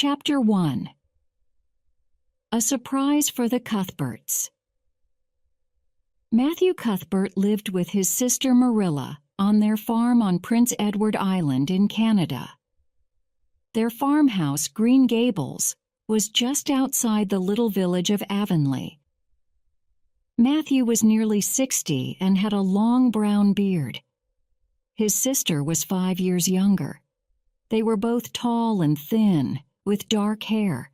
Chapter 1. A Surprise for the Cuthberts. Matthew Cuthbert lived with his sister Marilla on their farm on Prince Edward Island in Canada. Their farmhouse, Green Gables, was just outside the little village of Avonlea. Matthew was nearly 60 and had a long brown beard. His sister was 5 years younger. They were both tall and thin, with dark hair.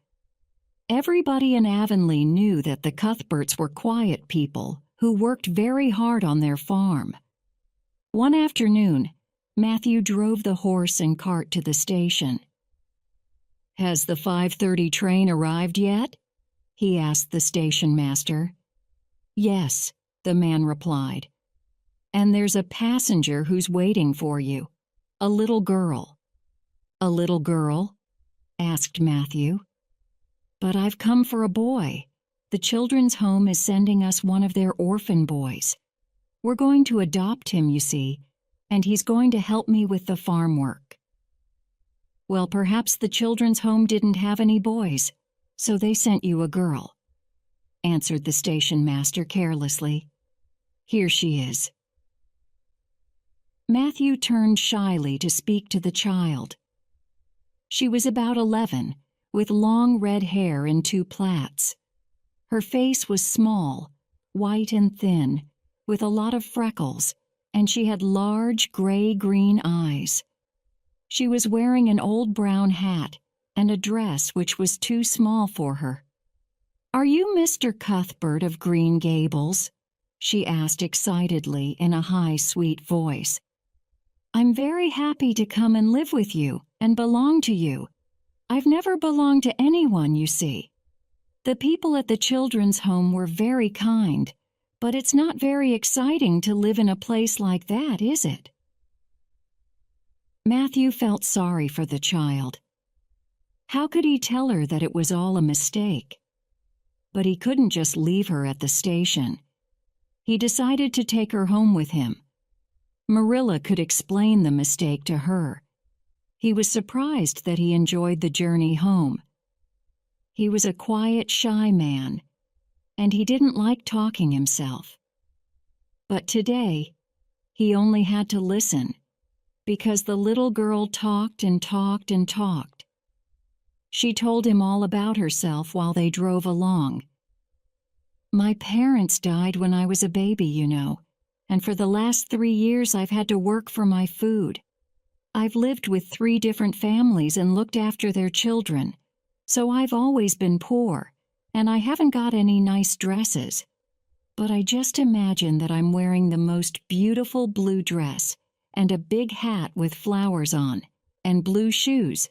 Everybody in Avonlea knew that the Cuthberts were quiet people who worked very hard on their farm. One afternoon, Matthew drove the horse and cart to the station. "Has the 5:30 train arrived yet?" he asked the station master. "Yes," the man replied. "And there's a passenger who's waiting for you, a little girl." "A little girl?" asked Matthew. "But I've come for a boy. The children's home is sending us one of their orphan boys. We're going to adopt him, you see, and he's going to help me with the farm work." "Well, perhaps the children's home didn't have any boys, so they sent you a girl," answered the station master carelessly. "Here she is." Matthew turned shyly to speak to the child. She was about 11, with long red hair in 2 plaits. Her face was small, white and thin, with a lot of freckles, and she had large gray-green eyes. She was wearing an old brown hat and a dress which was too small for her. "Are you Mr. Cuthbert of Green Gables?" she asked excitedly in a high, sweet voice. "I'm very happy to come and live with you and belong to you. I've never belonged to anyone, you see. The people at the children's home were very kind, but it's not very exciting to live in a place like that, is it?" Matthew felt sorry for the child. How could he tell her that it was all a mistake? But he couldn't just leave her at the station. He decided to take her home with him. Marilla could explain the mistake to her. He was surprised that he enjoyed the journey home. He was a quiet, shy man, and he didn't like talking himself. But today, he only had to listen, because the little girl talked and talked and talked. She told him all about herself while they drove along. "My parents died when I was a baby, you know, and for the last 3 years I've had to work for my food. I've lived with 3 different families and looked after their children, so I've always been poor, and I haven't got any nice dresses. But I just imagine that I'm wearing the most beautiful blue dress and a big hat with flowers on, and blue shoes,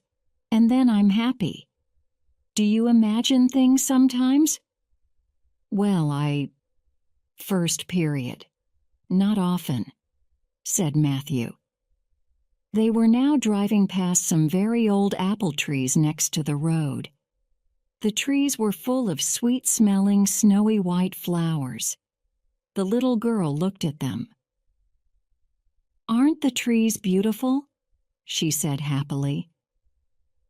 and then I'm happy. Do you imagine things sometimes?" "Well, First period. Not often," said Matthew. They were now driving past some very old apple trees next to the road. The trees were full of sweet-smelling, snowy white flowers. The little girl looked at them. "Aren't the trees beautiful?" she said happily.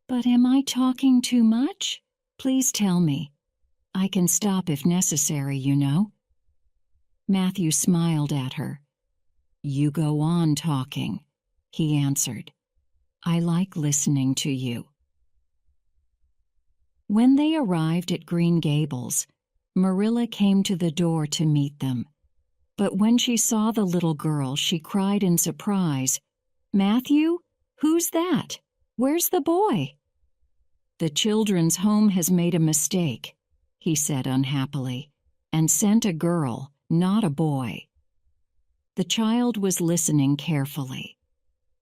"But am I talking too much? Please tell me. I can stop if necessary, you know." Matthew smiled at her. "You go on talking," he answered. "I like listening to you." When they arrived at Green Gables, Marilla came to the door to meet them. But when she saw the little girl, she cried in surprise, "Matthew, who's that? Where's the boy?" "The children's home has made a mistake," he said unhappily, "and sent a girl, not a boy." The child was listening carefully.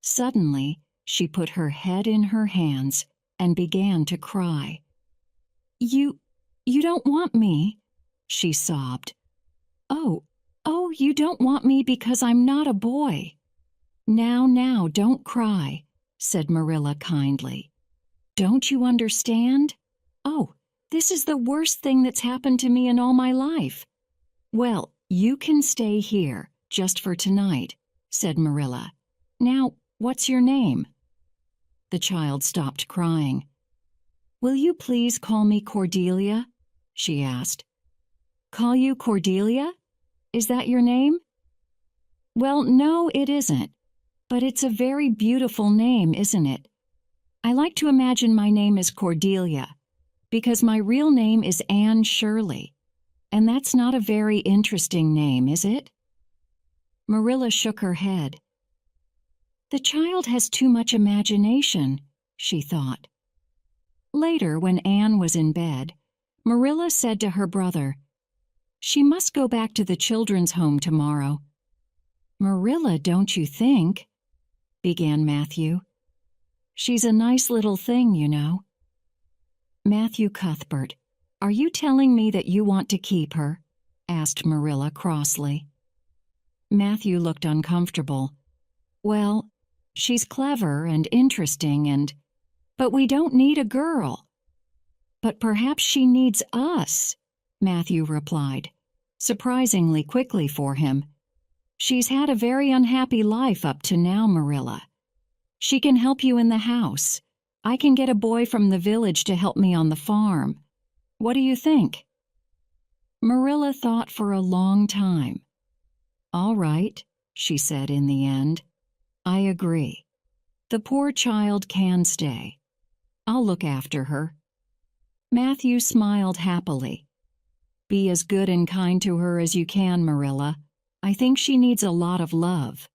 Suddenly, she put her head in her hands and began to cry. You don't want me," she sobbed. Oh, you don't want me because I'm not a boy." Now, don't cry," said Marilla kindly. "Don't you understand? Oh, this is the worst thing that's happened to me in all my life." "Well, you can stay here, just for tonight," said Marilla. "Now, what's your name?" The child stopped crying. "Will you please call me Cordelia?" she asked. "Call you Cordelia? Is that your name?" "Well, no, it isn't. But it's a very beautiful name, isn't it? I like to imagine my name is Cordelia, because my real name is Anne Shirley, and that's not a very interesting name, is it?" Marilla shook her head. "The child has too much imagination," she thought. Later, when Anne was in bed, Marilla said to her brother, "She must go back to the children's home tomorrow." "Marilla, don't you think?" began Matthew. "She's a nice little thing, you know." "Matthew Cuthbert, are you telling me that you want to keep her?" asked Marilla crossly. Matthew looked uncomfortable. "Well, she's clever and interesting but we don't need a girl." "But perhaps she needs us," Matthew replied, surprisingly quickly for him. "She's had a very unhappy life up to now, Marilla. She can help you in the house. I can get a boy from the village to help me on the farm. What do you think?" Marilla thought for a long time. "All right," she said in the end. "I agree. The poor child can stay. I'll look after her." Matthew smiled happily. "Be as good and kind to her as you can, Marilla. I think she needs a lot of love."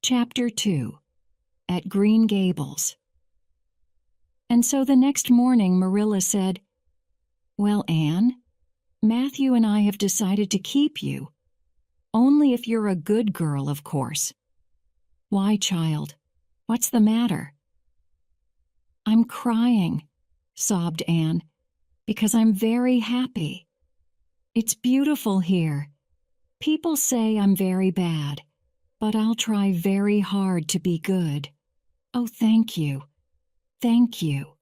Chapter 2. At Green Gables. And so the next morning Marilla said, "Well, Anne, Matthew and I have decided to keep you. Only if you're a good girl, of course." "Why, child? What's the matter?" "I'm crying," sobbed Anne, "because I'm very happy. It's beautiful here. People say I'm very bad, but I'll try very hard to be good. Oh, thank you. Thank you."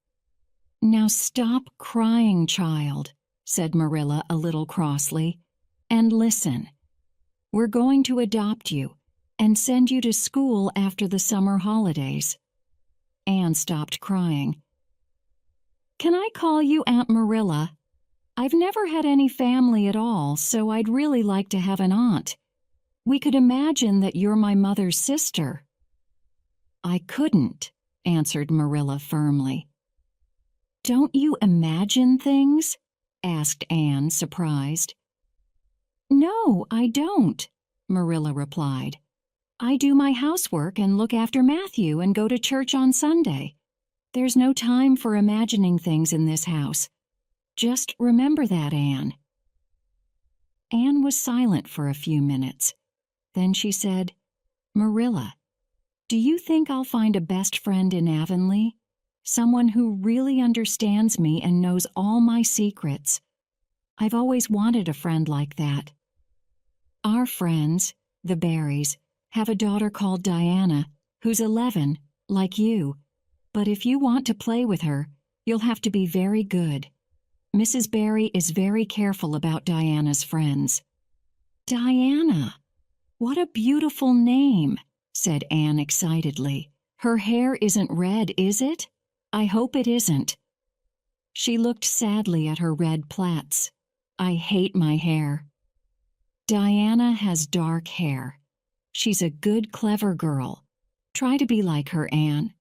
"Now stop crying, child," said Marilla a little crossly, "and listen. We're going to adopt you and send you to school after the summer holidays." Anne stopped crying. "Can I call you Aunt Marilla? I've never had any family at all, so I'd really like to have an aunt. We could imagine that you're my mother's sister." "I couldn't," answered Marilla firmly. "Don't you imagine things?" asked Anne, surprised. "No, I don't," Marilla replied. "I do my housework and look after Matthew and go to church on Sunday. There's no time for imagining things in this house. Just remember that, Anne." Anne was silent for a few minutes. Then she said, "Marilla, do you think I'll find a best friend in Avonlea? Someone who really understands me and knows all my secrets. I've always wanted a friend like that. Our friends, the Barrys, have a daughter called Diana, who's 11, like you. But if you want to play with her, you'll have to be very good. Mrs. Barry is very careful about Diana's friends." "Diana! What a beautiful name," said Anne excitedly. "Her hair isn't red, is it? I hope it isn't." She looked sadly at her red plaits. "I hate my hair." "Diana has dark hair. She's a good, clever girl. Try to be like her, Anne."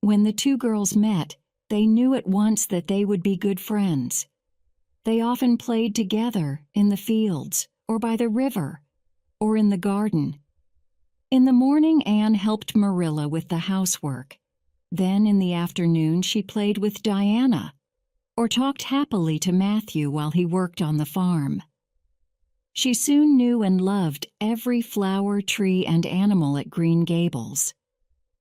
When the two girls met, they knew at once that they would be good friends. They often played together in the fields, or by the river, or in the garden. In the morning, Anne helped Marilla with the housework. Then in the afternoon, she played with Diana, or talked happily to Matthew while he worked on the farm. She soon knew and loved every flower, tree, and animal at Green Gables.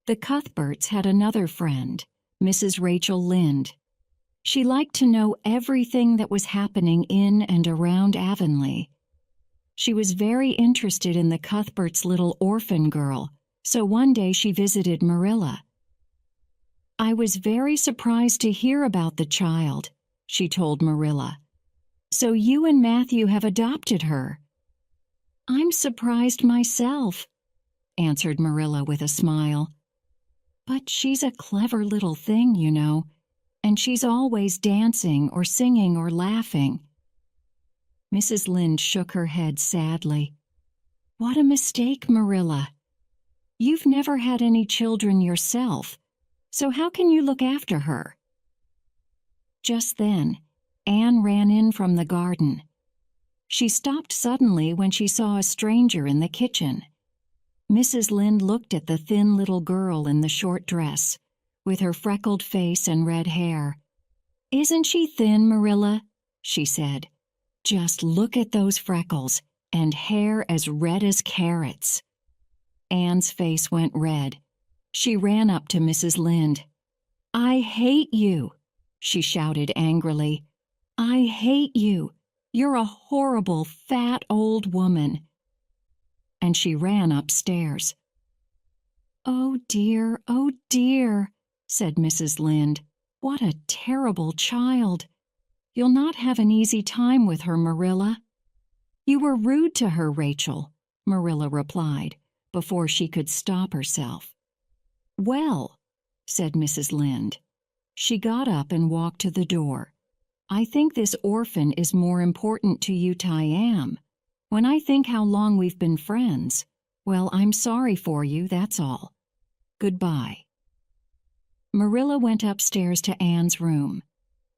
The Cuthberts had another friend, Mrs. Rachel Lynde. She liked to know everything that was happening in and around Avonlea. She was very interested in the Cuthberts' little orphan girl, so one day she visited Marilla. "I was very surprised to hear about the child," she told Marilla. "So you and Matthew have adopted her." "I'm surprised myself," answered Marilla with a smile. But she's a clever little thing, you know, and she's always dancing or singing or laughing. Mrs. Lynde shook her head sadly. What a mistake, Marilla. You've never had any children yourself, so how can you look after her? Just then, Anne ran in from the garden. She stopped suddenly when she saw a stranger in the kitchen. Mrs. Lynde looked at the thin little girl in the short dress, with her freckled face and red hair. Isn't she thin, Marilla? She said. Just look at those freckles and hair as red as carrots. Anne's face went red. She ran up to Mrs. Lynde. I hate you, she shouted angrily. I hate you. You're a horrible, fat old woman. And she ran upstairs. Oh dear, said Mrs. Lynde. What a terrible child. You'll not have an easy time with her, Marilla. You were rude to her, Rachel, Marilla replied, before she could stop herself. Well, said Mrs. Lynde. She got up and walked to the door. I think this orphan is more important to you, Tyam. When I think how long we've been friends, well, I'm sorry for you, that's all. Goodbye. Marilla went upstairs to Anne's room.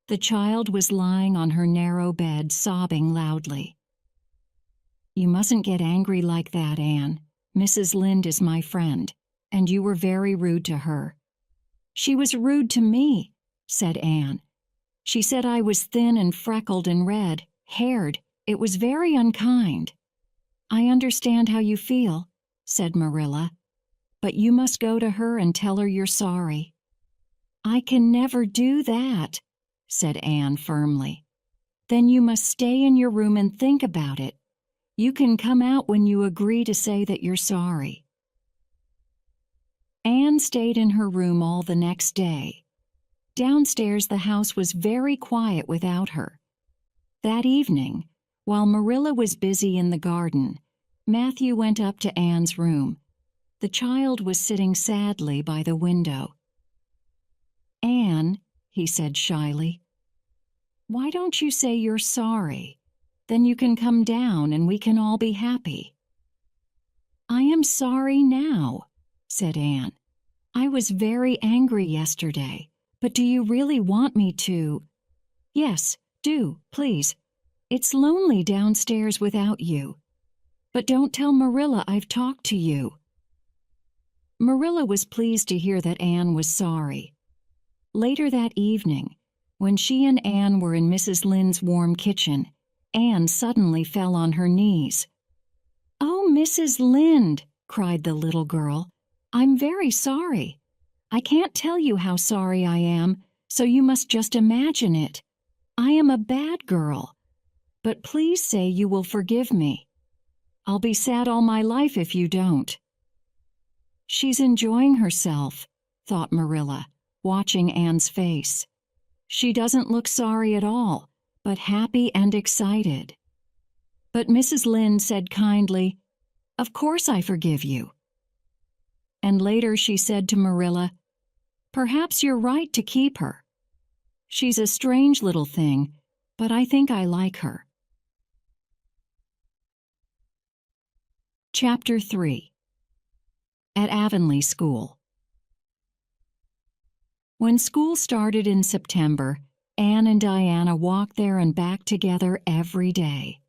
The child was lying on her narrow bed, sobbing loudly. You mustn't get angry like that, Anne. Mrs. Lynde is my friend, and you were very rude to her. She was rude to me, said Anne. She said I was thin and freckled and red-haired. It was very unkind. I understand how you feel, said Marilla, but you must go to her and tell her you're sorry. I can never do that, said Anne firmly. Then you must stay in your room and think about it. You can come out when you agree to say that you're sorry. Anne stayed in her room all the next day. Downstairs the house was very quiet without her. That evening, while Marilla was busy in the garden, Matthew went up to Anne's room. The child was sitting sadly by the window. Anne, he said shyly, why don't you say you're sorry? Then you can come down and we can all be happy. I am sorry now, said Anne. I was very angry yesterday, but do you really want me to? Yes, do, please. It's lonely downstairs without you. But don't tell Marilla I've talked to you. Marilla was pleased to hear that Anne was sorry. Later that evening, when she and Anne were in Mrs. Lynde's warm kitchen, Anne suddenly fell on her knees. Oh, Mrs. Lynde, cried the little girl, I'm very sorry. I can't tell you how sorry I am, so you must just imagine it. I am a bad girl. But please say you will forgive me. I'll be sad all my life if you don't. She's enjoying herself, thought Marilla, watching Anne's face. She doesn't look sorry at all, but happy and excited. But Mrs. Lynde said kindly, Of course I forgive you. And later she said to Marilla, Perhaps you're right to keep her. She's a strange little thing, but I think I like her. Chapter 3. At Avonlea School. When school started in September, Anne and Diana walked there and back together every day.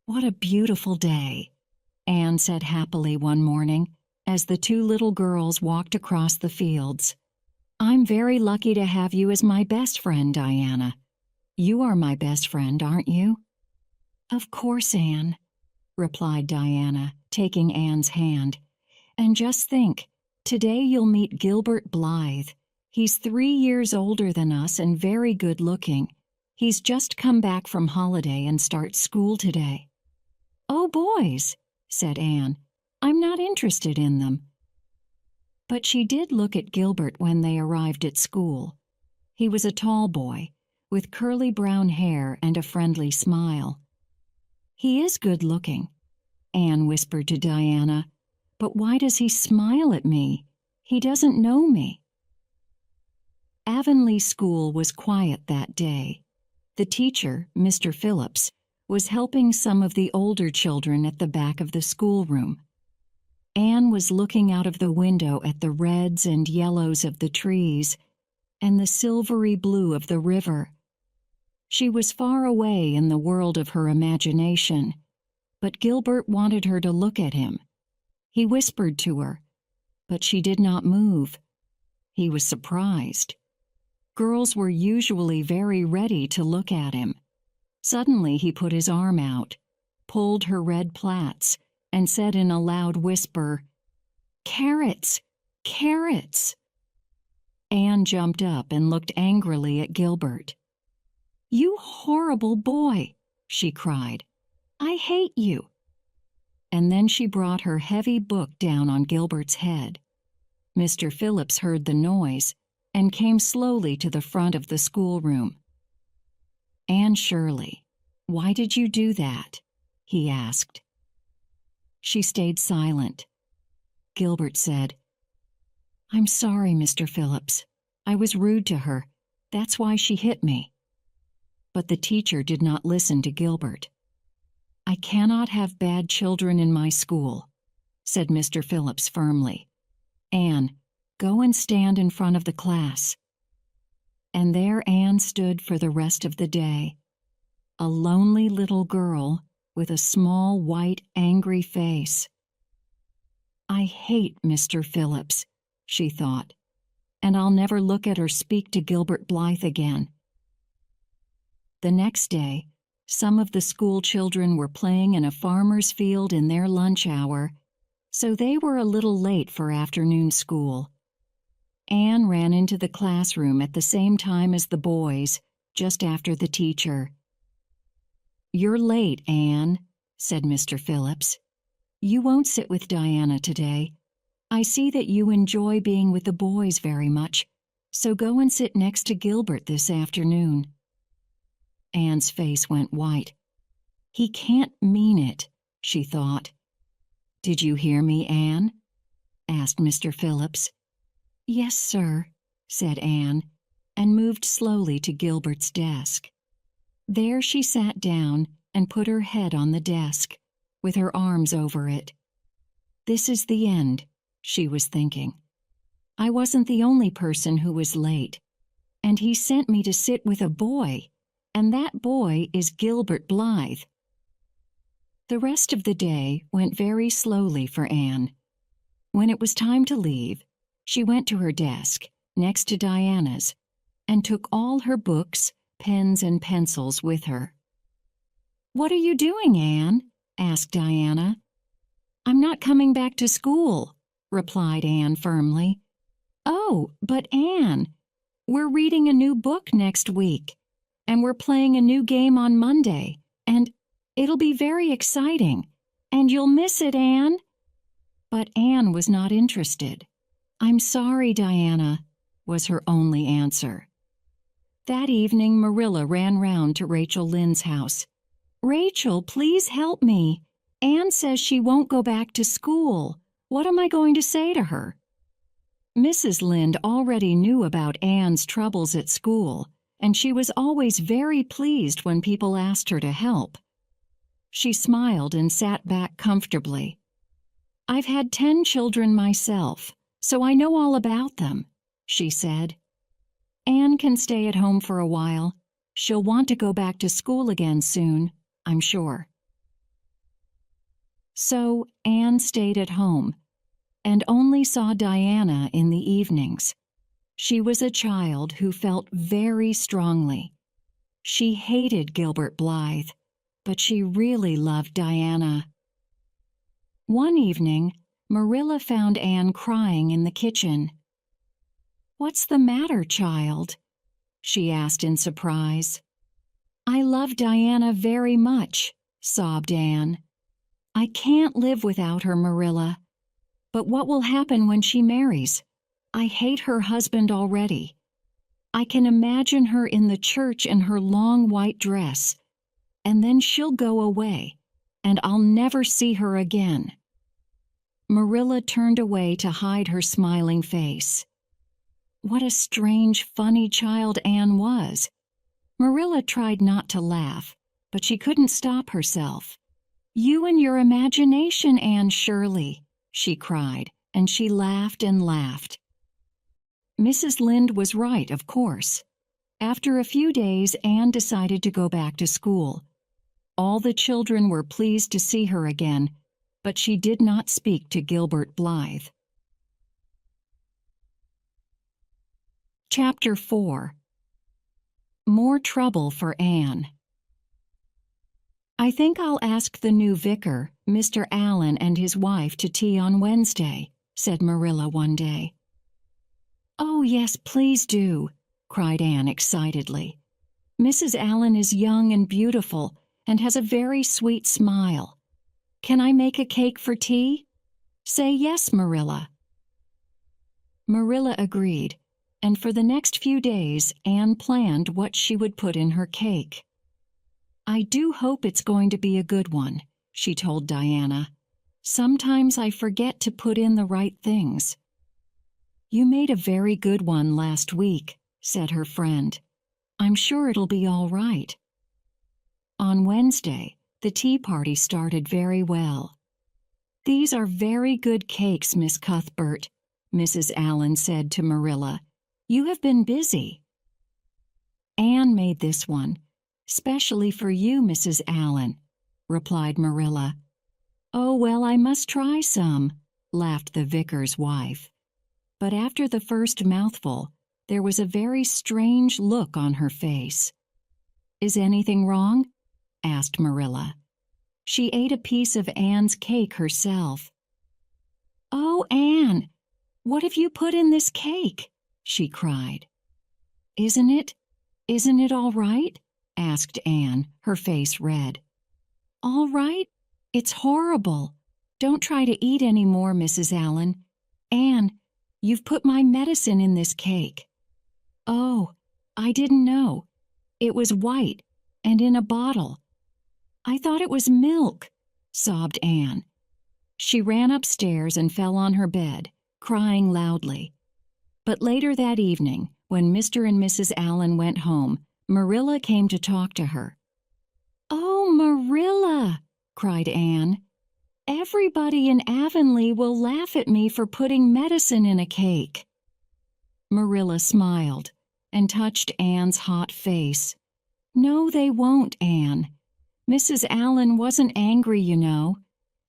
What a beautiful day, Anne said happily one morning as the two little girls walked across the fields. I'm very lucky to have you as my best friend, Diana. You are my best friend, aren't you? Of course, Anne, replied Diana, taking Anne's hand. And just think, today you'll meet Gilbert Blythe. He's 3 years older than us and very good-looking. He's just come back from holiday and starts school today. Oh, boys, said Anne. I'm not interested in them. But she did look at Gilbert when they arrived at school. He was a tall boy, with curly brown hair and a friendly smile. He is good-looking, Anne whispered to Diana. But why does he smile at me? He doesn't know me." Avonlea School was quiet that day. The teacher, Mr. Phillips, was helping some of the older children at the back of the schoolroom. Anne was looking out of the window at the reds and yellows of the trees and the silvery blue of the river. She was far away in the world of her imagination, but Gilbert wanted her to look at him. He whispered to her, but she did not move. He was surprised. Girls were usually very ready to look at him. Suddenly he put his arm out, pulled her red plaits, and said in a loud whisper, "Carrots! Carrots!" Anne jumped up and looked angrily at Gilbert. "You horrible boy!" she cried. "I hate you!" And then she brought her heavy book down on Gilbert's head. Mr. Phillips heard the noise and came slowly to the front of the schoolroom. "Anne Shirley, why did you do that?" he asked. She stayed silent. Gilbert said, "I'm sorry, Mr. Phillips. I was rude to her. That's why she hit me." But the teacher did not listen to Gilbert. "I cannot have bad children in my school," said Mr. Phillips firmly. "Anne, go and stand in front of the class." And there Anne stood for the rest of the day, a lonely little girl with a small, white, angry face. "I hate Mr. Phillips," she thought, "and I'll never look at or speak to Gilbert Blythe again." The next day, some of the school children were playing in a farmer's field in their lunch hour, so they were a little late for afternoon school. Anne ran into the classroom at the same time as the boys, just after the teacher. "You're late, Anne," said Mr. Phillips. "You won't sit with Diana today. I see that you enjoy being with the boys very much, so go and sit next to Gilbert this afternoon." Anne's face went white. "He can't mean it," she thought. "Did you hear me, Anne?" asked Mr. Phillips. "Yes, sir," said Anne, and moved slowly to Gilbert's desk. There she sat down and put her head on the desk, with her arms over it. "This is the end," she was thinking. "I wasn't the only person who was late, and he sent me to sit with a boy, and that boy is Gilbert Blythe." The rest of the day went very slowly for Anne. When it was time to leave, she went to her desk, next to Diana's, and took all her books, pens, and pencils with her. "What are you doing, Anne?" asked Diana. "I'm not coming back to school," replied Anne firmly. "Oh, but Anne, we're reading a new book next week, and we're playing a new game on Monday, and it'll be very exciting, and you'll miss it, Anne." But Anne was not interested. "I'm sorry, Diana," was her only answer. That evening, Marilla ran round to Rachel Lynde's house. "Rachel, please help me. Anne says she won't go back to school. What am I going to say to her?" Mrs. Lynde already knew about Anne's troubles at school, and she was always very pleased when people asked her to help. She smiled and sat back comfortably. "I've had 10 children myself, so I know all about them," she said. "Anne can stay at home for a while. She'll want to go back to school again soon, I'm sure." So Anne stayed at home and only saw Diana in the evenings. She was a child who felt very strongly. She hated Gilbert Blythe, but she really loved Diana. One evening, Marilla found Anne crying in the kitchen. "What's the matter, child?" she asked in surprise. "I love Diana very much," sobbed Anne. "I can't live without her, Marilla. But what will happen when she marries? I hate her husband already. I can imagine her in the church in her long white dress, and then she'll go away, and I'll never see her again." Marilla turned away to hide her smiling face. What a strange, funny child Anne was. Marilla tried not to laugh, but she couldn't stop herself. "You and your imagination, Anne Shirley," she cried, and she laughed and laughed. Mrs. Lynde was right, of course. After a few days, Anne decided to go back to school. All the children were pleased to see her again, but she did not speak to Gilbert Blythe. Chapter 4. More Trouble for Anne. "I think I'll ask the new vicar, Mr. Allen, and his wife to tea on Wednesday," said Marilla one day. "Oh, yes, please do," cried Anne excitedly. "Mrs. Allen is young and beautiful and has a very sweet smile. Can I make a cake for tea? Say yes, Marilla." Marilla agreed, and for the next few days Anne planned what she would put in her cake. "I do hope it's going to be a good one," she told Diana. "Sometimes I forget to put in the right things." "You made a very good one last week," said her friend. "I'm sure it'll be all right." On Wednesday, the tea party started very well. "These are very good cakes, Miss Cuthbert," Mrs. Allen said to Marilla. "You have been busy." "Anne made this one, specially for you, Mrs. Allen," replied Marilla. "Oh, well, I must try some," laughed the vicar's wife. But after the first mouthful, there was a very strange look on her face. "Is anything wrong?" asked Marilla. She ate a piece of Anne's cake herself. "Oh, Anne, what have you put in this cake?" she cried. Isn't it all right?" asked Anne, her face red. "All right? It's horrible. Don't try to eat any more, Mrs. Allen. Anne, you've put my medicine in this cake." "Oh, I didn't know. It was white and in a bottle. I thought it was milk," sobbed Anne. She ran upstairs and fell on her bed, crying loudly. But later that evening, when Mr. and Mrs. Allen went home, Marilla came to talk to her. "Oh, Marilla," cried Anne, "everybody in Avonlea will laugh at me for putting medicine in a cake." Marilla smiled and touched Anne's hot face. "No, they won't, Anne. Mrs. Allen wasn't angry, you know.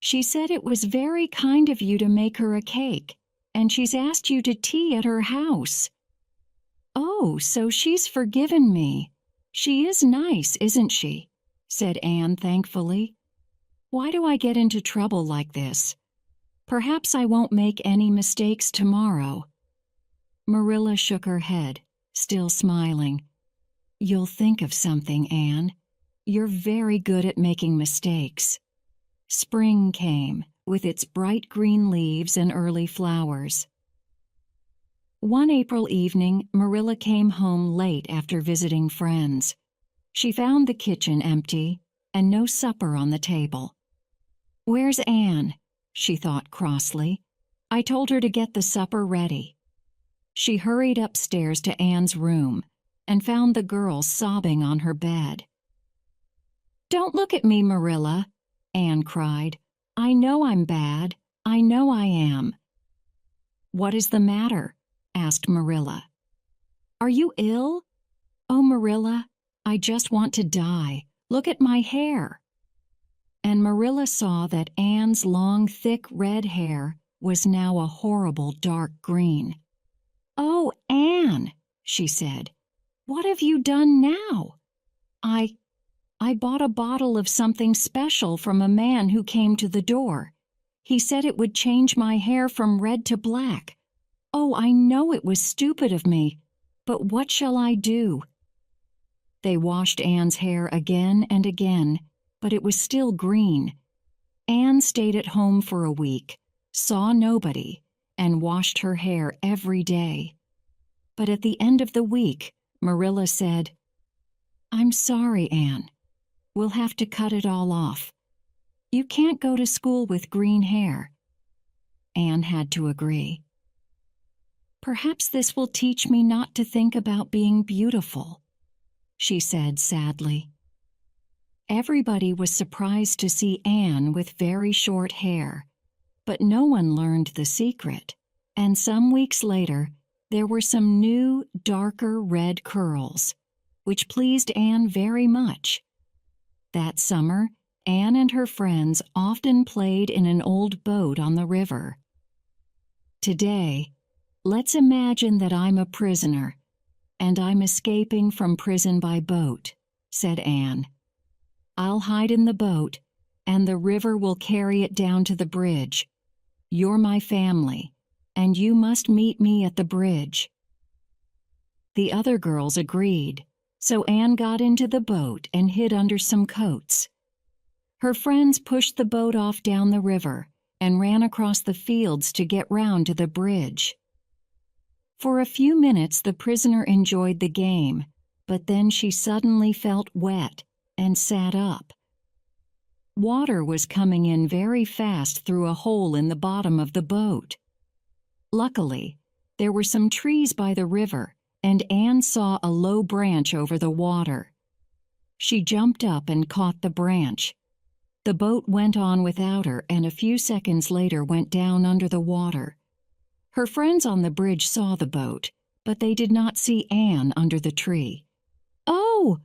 She said it was very kind of you to make her a cake, and she's asked you to tea at her house." "Oh, so she's forgiven me. She is nice, isn't she?" said Anne thankfully. "Why do I get into trouble like this? Perhaps I won't make any mistakes tomorrow." Marilla shook her head, still smiling. "You'll think of something, Anne. You're very good at making mistakes." Spring came, with its bright green leaves and early flowers. One April evening, Marilla came home late after visiting friends. She found the kitchen empty and no supper on the table. "Where's Anne?" she thought crossly. "I told her to get the supper ready." She hurried upstairs to Anne's room and found the girl sobbing on her bed. "Don't look at me, Marilla," Anne cried. "I know I'm bad. I know I am." "What is the matter?" asked Marilla. "Are you ill? Oh, Marilla, I just want to die. Look at my hair." And Marilla saw that Anne's long, thick red hair was now a horrible dark green. "Oh, Anne," she said, "what have you done now?" I bought a bottle of something special from a man who came to the door. He said it would change my hair from red to black. Oh, I know it was stupid of me, but what shall I do?" They washed Anne's hair again and again, but it was still green. Anne stayed at home for a week, saw nobody, and washed her hair every day. But at the end of the week, Marilla said, "I'm sorry, Anne. We'll have to cut it all off. You can't go to school with green hair." Anne had to agree. "Perhaps this will teach me not to think about being beautiful," she said sadly. Everybody was surprised to see Anne with very short hair, but no one learned the secret, and some weeks later, there were some new, darker red curls, which pleased Anne very much. That summer, Anne and her friends often played in an old boat on the river. Today, let's imagine that I'm a prisoner, and I'm escaping from prison by boat, said Anne. I'll hide in the boat, and the river will carry it down to the bridge. You're my family, and you must meet me at the bridge. The other girls agreed, so Anne got into the boat and hid under some coats. Her friends pushed the boat off down the river and ran across the fields to get round to the bridge. For a few minutes the prisoner enjoyed the game, but then she suddenly felt wet and sat up. Water was coming in very fast through a hole in the bottom of the boat. Luckily, there were some trees by the river, and Anne saw a low branch over the water. She jumped up and caught the branch. The boat went on without her, and a few seconds later went down under the water. Her friends on the bridge saw the boat, but they did not see Anne under the tree. "Oh,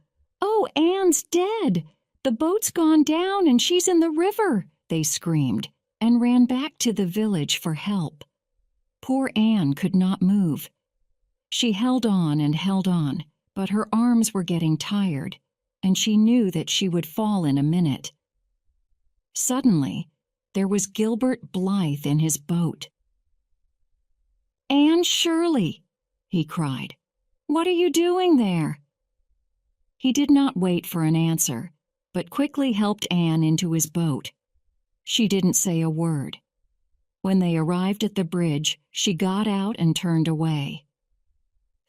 Anne's dead! The boat's gone down and she's in the river!" they screamed, and ran back to the village for help. Poor Anne could not move. She held on, but her arms were getting tired, and she knew that she would fall in a minute. Suddenly, there was Gilbert Blythe in his boat. "Anne Shirley," he cried, "what are you doing there?" He did not wait for an answer, but quickly helped Anne into his boat. She didn't say a word. When they arrived at the bridge, she got out and turned away.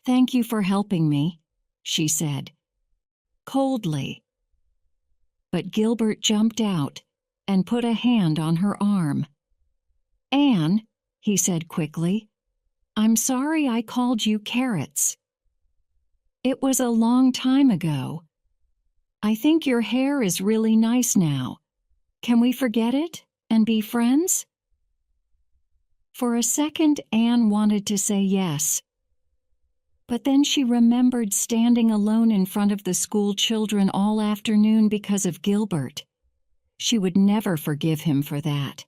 "Thank you for helping me," she said, coldly. But Gilbert jumped out and put a hand on her arm. "Anne," he said quickly, "I'm sorry I called you carrots. It was a long time ago. I think your hair is really nice now. Can we forget it and be friends?" For a second, Anne wanted to say yes. But then she remembered standing alone in front of the school children all afternoon because of Gilbert. She would never forgive him for that.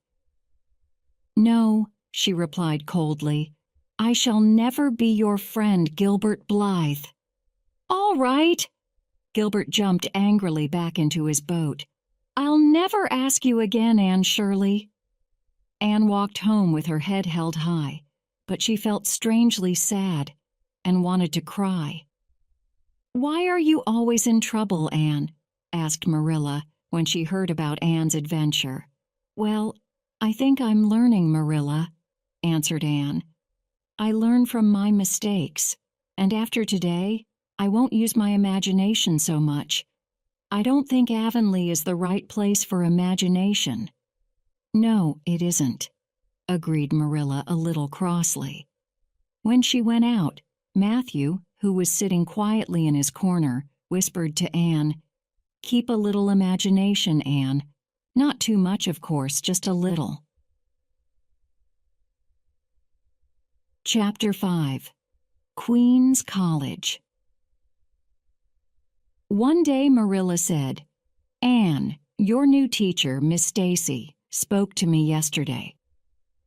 "No," she replied coldly, "I shall never be your friend, Gilbert Blythe." "All right." Gilbert jumped angrily back into his boat. "I'll never ask you again, Anne Shirley." Anne walked home with her head held high, but she felt strangely sad and wanted to cry. "Why are you always in trouble, Anne?" asked Marilla when she heard about Anne's adventure. "Well, I think I'm learning, Marilla," answered Anne. "I learn from my mistakes, and after today, I won't use my imagination so much. I don't think Avonlea is the right place for imagination." "No, it isn't," agreed Marilla a little crossly. When she went out, Matthew, who was sitting quietly in his corner, whispered to Anne, "Keep a little imagination, Anne. Not too much, of course, just a little." Chapter 5. Queen's College. One day Marilla said, "Anne, your new teacher, Miss Stacy, spoke to me yesterday.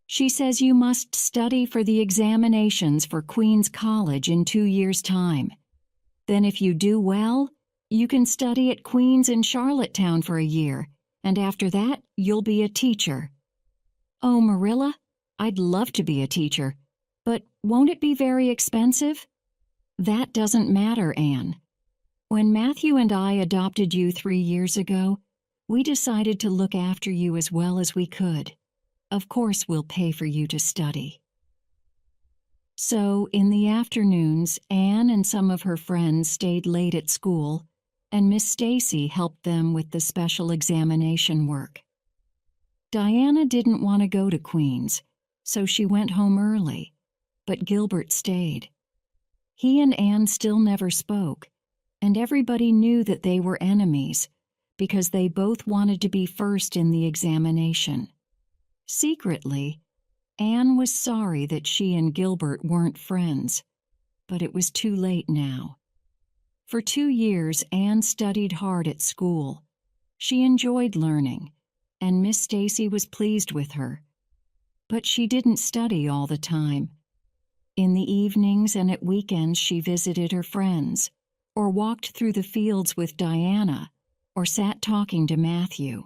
She says you must study for the examinations for Queen's College in 2 years' time. Then if you do well, you can study at Queen's in Charlottetown for a year, and after that, you'll be a teacher." "Oh, Marilla, I'd love to be a teacher, but won't it be very expensive?" "That doesn't matter, Anne. When Matthew and I adopted you 3 years ago, we decided to look after you as well as we could. Of course we'll pay for you to study." So, in the afternoons, Anne and some of her friends stayed late at school, and Miss Stacy helped them with the special examination work. Diana didn't want to go to Queen's, so she went home early, but Gilbert stayed. He and Anne still never spoke, and everybody knew that they were enemies because they both wanted to be first in the examination. Secretly, Anne was sorry that she and Gilbert weren't friends, but it was too late now. For 2 years, Anne studied hard at school. She enjoyed learning, and Miss Stacy was pleased with her. But she didn't study all the time. In the evenings and at weekends, she visited her friends, or walked through the fields with Diana, or sat talking to Matthew.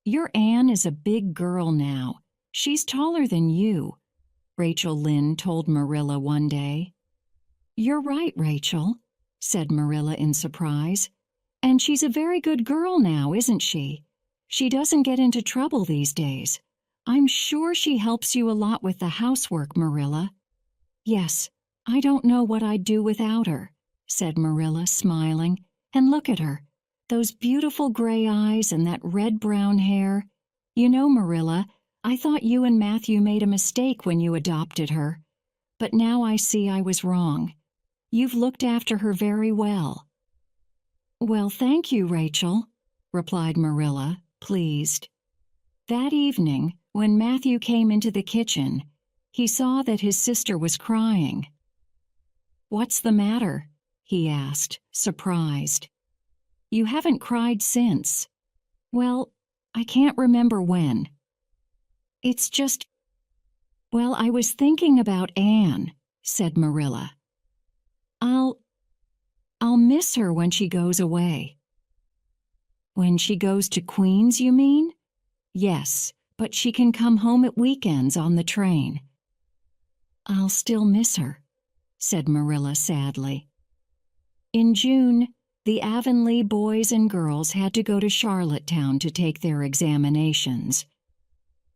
"Your Anne is a big girl now. She's taller than you," Rachel Lynde told Marilla one day. "You're right, Rachel," said Marilla in surprise. "And she's a very good girl now, isn't she? She doesn't get into trouble these days. I'm sure she helps you a lot with the housework, Marilla." "Yes, I don't know what I'd do without her," said Marilla, smiling. "And look at her, those beautiful gray eyes and that red-brown hair. You know, Marilla, I thought you and Matthew made a mistake when you adopted her. But now I see I was wrong. You've looked after her very well." "Well, thank you, Rachel," replied Marilla, pleased. That evening, when Matthew came into the kitchen, he saw that his sister was crying. "What's the matter?" he asked, surprised. "You haven't cried since." "Well, I can't remember when." "It's just—" "Well, I was thinking about Anne," said Marilla. I'll miss her when she goes away." "When she goes to Queens, you mean?" "Yes, but she can come home at weekends on the train." "I'll still miss her," said Marilla sadly. In June, the Avonlea boys and girls had to go to Charlottetown to take their examinations.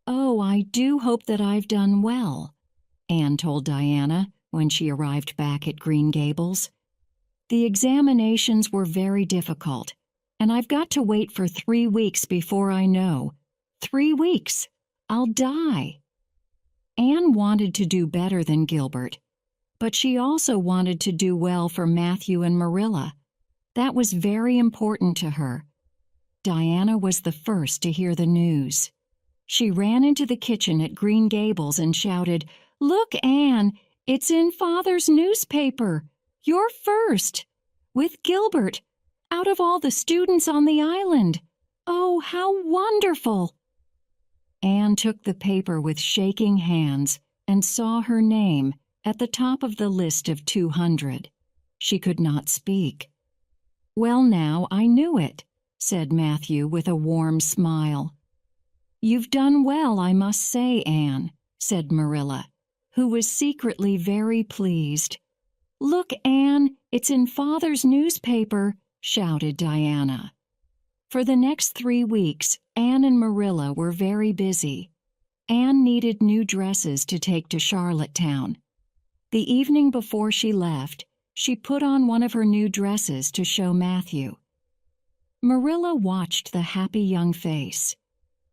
"Oh, I do hope that I've done well," Anne told Diana when she arrived back at Green Gables. "The examinations were very difficult, and I've got to wait for 3 weeks before I know. 3 weeks! I'll die." Anne wanted to do better than Gilbert, but she also wanted to do well for Matthew and Marilla. That was very important to her. Diana was the first to hear the news. She ran into the kitchen at Green Gables and shouted, "Look, Anne, it's in Father's newspaper. You're first, with Gilbert, out of all the students on the island. Oh, how wonderful!" Anne took the paper with shaking hands and saw her name at the top of the list of 200. She could not speak. "Well, now, I knew it," said Matthew with a warm smile. "You've done well, I must say, Anne," said Marilla, who was secretly very pleased. "Look, Anne, it's in Father's newspaper," shouted Diana. For the next 3 weeks, Anne and Marilla were very busy. Anne needed new dresses to take to Charlottetown. The evening before she left, she put on one of her new dresses to show Matthew. Marilla watched the happy young face.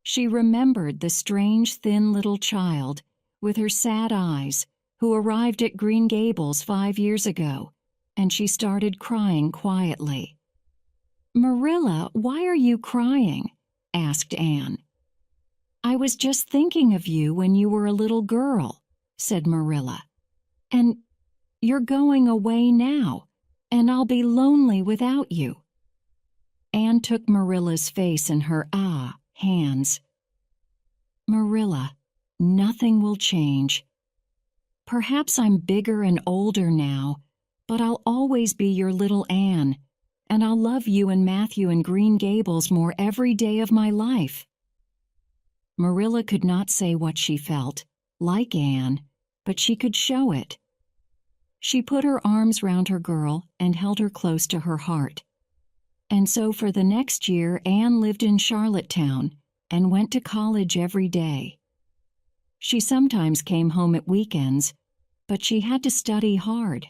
She remembered the strange, thin little child with her sad eyes who arrived at Green Gables 5 years ago, and she started crying quietly. "Marilla, why are you crying?" asked Anne. "I was just thinking of you when you were a little girl," said Marilla. "And you're going away now, and I'll be lonely without you." Anne took Marilla's face in her hands. "Marilla, nothing will change. Perhaps I'm bigger and older now, but I'll always be your little Anne, and I'll love you and Matthew and Green Gables more every day of my life." Marilla could not say what she felt, like Anne, but she could show it. She put her arms round her girl and held her close to her heart. And so for the next year, Anne lived in Charlottetown and went to college every day. She sometimes came home at weekends, but she had to study hard.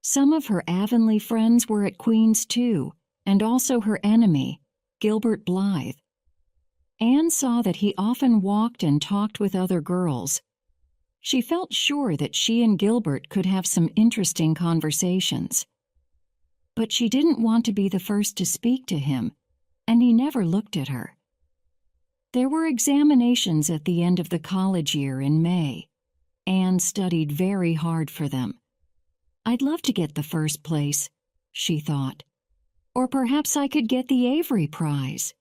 Some of her Avonlea friends were at Queens too, and also her enemy, Gilbert Blythe. Anne saw that he often walked and talked with other girls. She felt sure that she and Gilbert could have some interesting conversations. But she didn't want to be the first to speak to him, and he never looked at her. There were examinations at the end of the college year in May. Anne studied very hard for them. I'd love to get the first place, she thought. Or perhaps I could get the Avery Prize.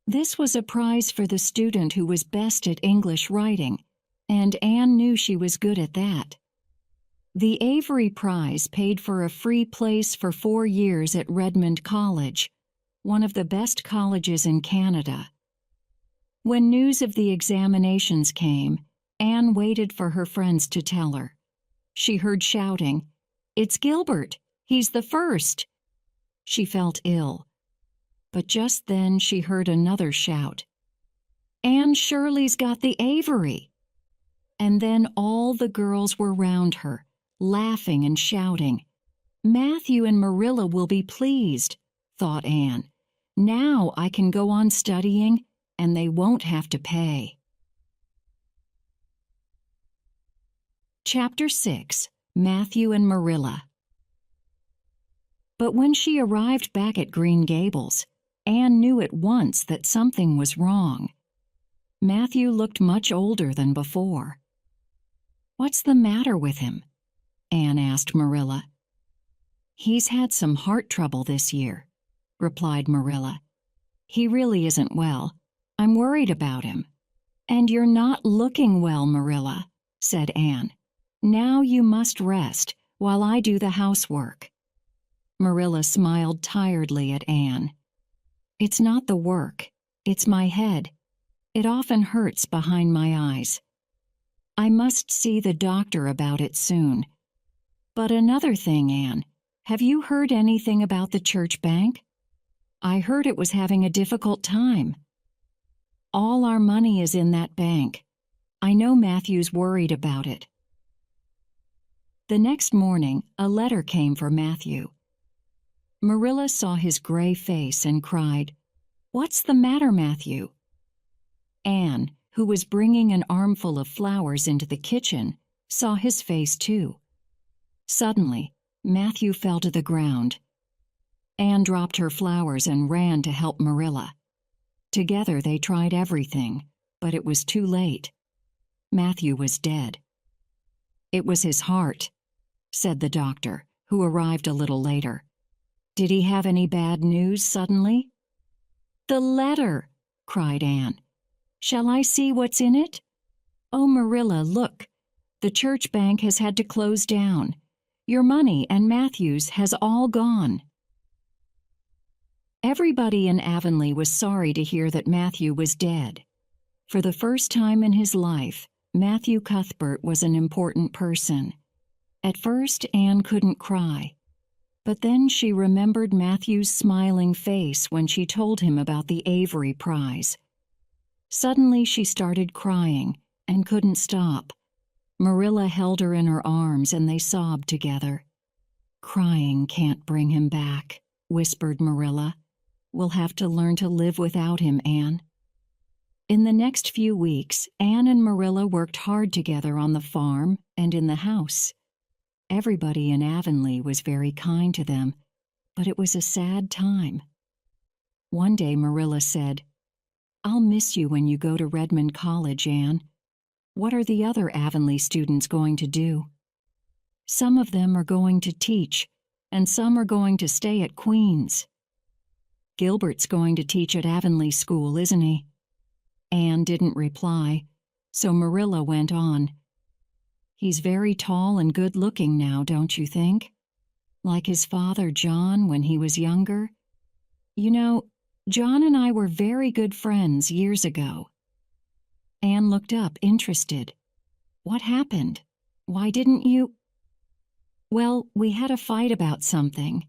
This was a prize for the student who was best at English writing, and Anne knew she was good at that. The Avery Prize paid for a free place for 4 years at Redmond College, one of the best colleges in Canada. When news of the examinations came, Anne waited for her friends to tell her. She heard shouting, "It's Gilbert! He's the first!" She felt ill. But just then she heard another shout, "Anne Shirley's got the Avery!" And then all the girls were round her, laughing and shouting. "Matthew and Marilla will be pleased," thought Anne. "Now I can go on studying, and they won't have to pay." Chapter 6. Matthew and Marilla. But when she arrived back at Green Gables, Anne knew at once that something was wrong. Matthew looked much older than before. "What's the matter with him?" Anne asked Marilla. "He's had some heart trouble this year," replied Marilla. "He really isn't well. I'm worried about him." "And you're not looking well, Marilla," said Anne. "Now you must rest while I do the housework." Marilla smiled tiredly at Anne. "It's not the work. It's my head. It often hurts behind my eyes. I must see the doctor about it soon. But another thing, Anne, have you heard anything about the church bank? I heard it was having a difficult time." "All our money is in that bank. I know Matthew's worried about it." The next morning, a letter came for Matthew. Marilla saw his gray face and cried, "What's the matter, Matthew?" Anne, who was bringing an armful of flowers into the kitchen, saw his face too. Suddenly, Matthew fell to the ground. Anne dropped her flowers and ran to help Marilla. Together they tried everything, but it was too late. Matthew was dead. "It was his heart," said the doctor, who arrived a little later. "Did he have any bad news suddenly?" "The letter!" cried Anne. "Shall I see what's in it?" "Oh, Marilla, look. The church bank has had to close down. Your money and Matthew's has all gone." Everybody in Avonlea was sorry to hear that Matthew was dead. For the first time in his life, Matthew Cuthbert was an important person. At first, Anne couldn't cry. But then she remembered Matthew's smiling face when she told him about the Avery Prize. Suddenly she started crying and couldn't stop. Marilla held her in her arms and they sobbed together. "Crying can't bring him back," whispered Marilla. "We'll have to learn to live without him, Anne." In the next few weeks, Anne and Marilla worked hard together on the farm and in the house. Everybody in Avonlea was very kind to them, but it was a sad time. One day Marilla said, "I'll miss you when you go to Redmond College, Anne. What are the other Avonlea students going to do?" "Some of them are going to teach, and some are going to stay at Queen's." "Gilbert's going to teach at Avonlea School, isn't he?" Anne didn't reply, so Marilla went on. "He's very tall and good-looking now, don't you think? Like his father John when he was younger? You know, John and I were very good friends years ago." Anne looked up, interested. "What happened? Why didn't you—" "Well, we had a fight about something.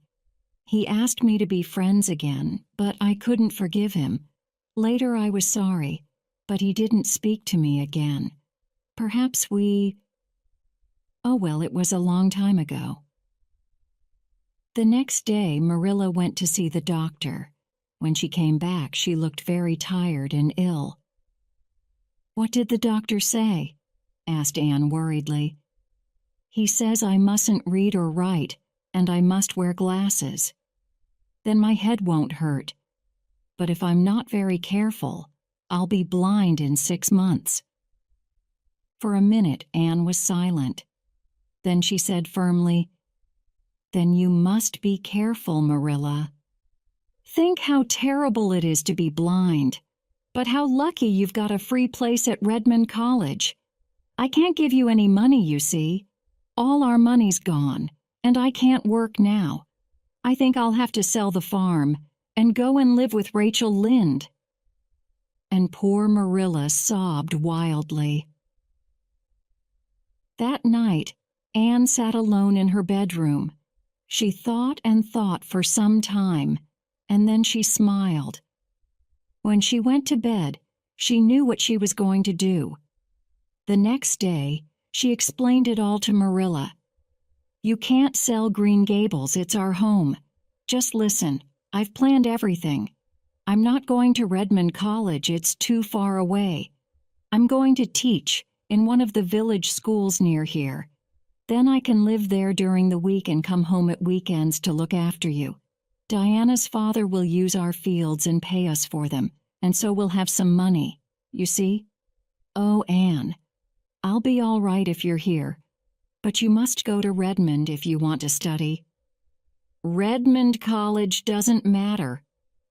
He asked me to be friends again, but I couldn't forgive him. Later I was sorry, but he didn't speak to me again. Perhaps we— Oh, well, it was a long time ago." The next day, Marilla went to see the doctor. When she came back, she looked very tired and ill. "What did the doctor say?" asked Anne worriedly. "He says I mustn't read or write, and I must wear glasses. Then my head won't hurt. But if I'm not very careful, I'll be blind in 6 months." For a minute, Anne was silent. Then she said firmly, "Then you must be careful, Marilla. Think how terrible it is to be blind, but how lucky you've got a free place at Redmond College. I can't give you any money, you see. All our money's gone, and I can't work now. I think I'll have to sell the farm and go and live with Rachel Lynde." And poor Marilla sobbed wildly. That night, Anne sat alone in her bedroom. She thought and thought for some time, and then she smiled. When she went to bed, she knew what she was going to do. The next day, she explained it all to Marilla. "You can't sell Green Gables, it's our home. Just listen, I've planned everything. I'm not going to Redmond College, it's too far away. I'm going to teach in one of the village schools near here. Then I can live there during the week and come home at weekends to look after you. Diana's father will use our fields and pay us for them, and so we'll have some money, you see? Oh, Anne, I'll be all right if you're here, but you must go to Redmond if you want to study." "Redmond College doesn't matter,"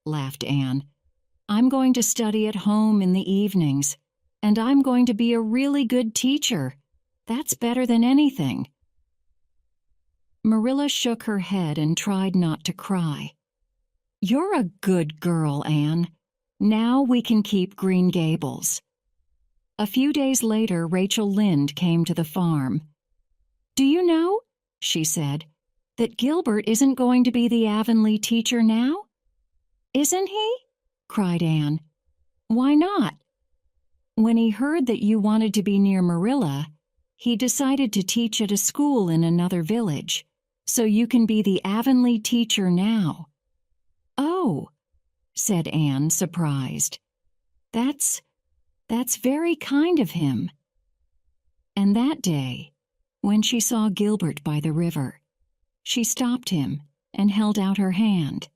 laughed Anne. "I'm going to study at home in the evenings, and I'm going to be a really good teacher. That's better than anything." Marilla shook her head and tried not to cry. "You're a good girl, Anne. Now we can keep Green Gables." A few days later, Rachel Lynde came to the farm. "Do you know," she said, "that Gilbert isn't going to be the Avonlea teacher now?" "Isn't he?" cried Anne. "Why not?" "When he heard that you wanted to be near Marilla, he decided to teach at a school in another village, so you can be the Avonlea teacher now." "Oh," said Anne, surprised. That's very kind of him." And that day, when she saw Gilbert by the river, she stopped him and held out her hand.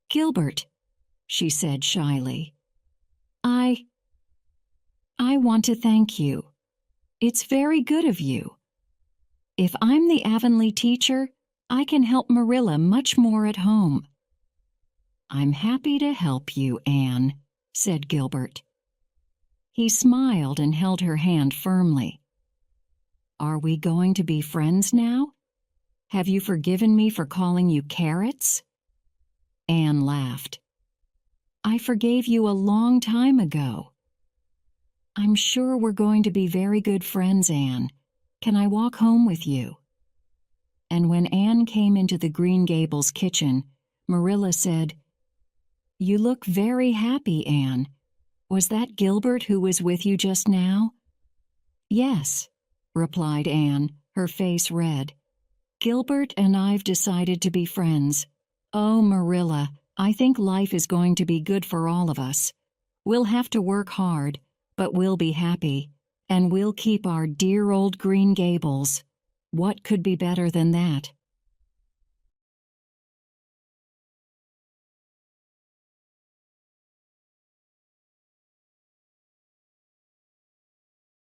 "Gilbert," she said shyly, I want to thank you. It's very good of you. If I'm the Avonlea teacher, I can help Marilla much more at home." "I'm happy to help you, Anne," said Gilbert. He smiled and held her hand firmly. "Are we going to be friends now? Have you forgiven me for calling you carrots?" Anne laughed. "I forgave you a long time ago." "I'm sure we're going to be very good friends, Anne. Can I walk home with you?" And when Anne came into the Green Gables kitchen, Marilla said, "You look very happy, Anne. Was that Gilbert who was with you just now?" "Yes," replied Anne, her face red. "Gilbert and I've decided to be friends. Oh, Marilla, I think life is going to be good for all of us. We'll have to work hard, but we'll be happy, and we'll keep our dear old Green Gables. What could be better than that?"